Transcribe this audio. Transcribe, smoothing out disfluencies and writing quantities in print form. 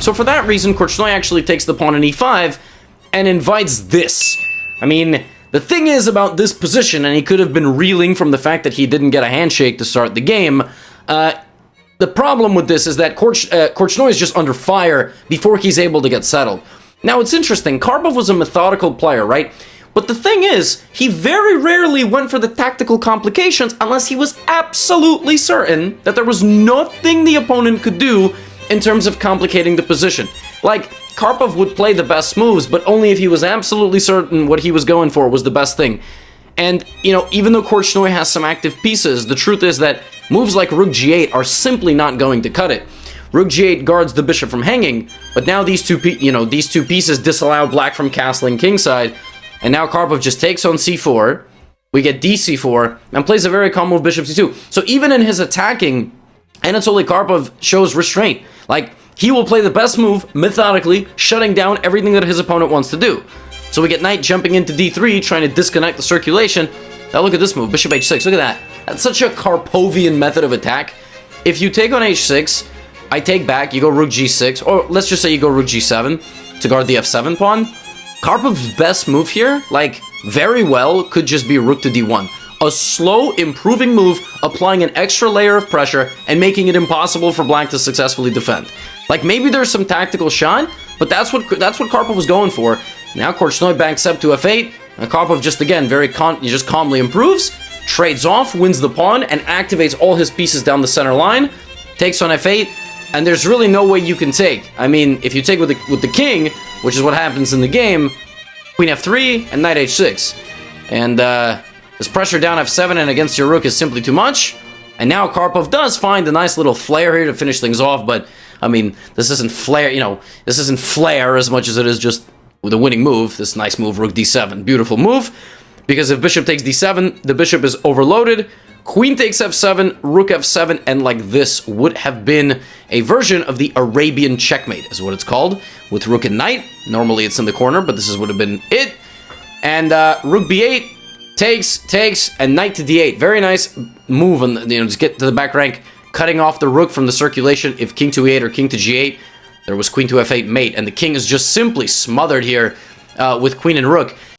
So for that reason, Korchnoi actually takes the pawn on e5 and invites this. I mean, the thing is about this position, and he could have been reeling from the fact that he didn't get a handshake to start the game, the problem with this is that Korchnoi is just under fire before he's able to get settled. Now, it's interesting. Karpov was a methodical player, right? But the thing is, he very rarely went for the tactical complications unless he was absolutely certain that there was nothing the opponent could do in terms of complicating the position. Like, Karpov would play the best moves, but only if he was absolutely certain what he was going for was the best thing. And, you know, even though Korchnoi has some active pieces, the truth is that moves like Rook G8 are simply not going to cut it. Rook G8 guards the bishop from hanging, but now these two pieces disallow black from castling kingside, and now Karpov just takes on c4, we get dc4, and plays a very calm move bishop c2. So even in his attacking, Anatoly Karpov shows restraint. Like, he will play the best move, methodically, shutting down everything that his opponent wants to do. So we get knight jumping into d3, trying to disconnect the circulation. Now look at this move, bishop h6, look at that. That's such a Karpovian method of attack. If you take on h6, I take back, you go rook g6, or let's just say you go rook g7 to guard the f7 pawn. Karpov's best move here, like, very well, could just be rook to d1. A slow, improving move, applying an extra layer of pressure and making it impossible for black to successfully defend. Like, maybe there's some tactical shot, but that's what Karpov was going for. Now Korchnoi banks up to f8, and Karpov just, again, just calmly improves, trades off, wins the pawn, and activates all his pieces down the center line, takes on f8, and there's really no way you can take. I mean, if you take with the king, which is what happens in the game, queen f3 and knight h6. And this pressure down f7 and against your rook is simply too much. And now Karpov does find a nice little flair here to finish things off, but I mean, this isn't flair, this isn't flair as much as it is just with a winning move. This nice move, rook d7, beautiful move. Because if bishop takes d7, the bishop is overloaded. Queen takes f7, rook f7, and like this would have been a version of the Arabian checkmate, is what it's called, with rook and knight. Normally it's in the corner, but this would have been it. And rook b8 takes, and knight to d8. Very nice move, on just get to the back rank, cutting off the rook from the circulation. If king to e8 or king to g8, there was queen to f8 mate, and the king is just simply smothered here with queen and rook.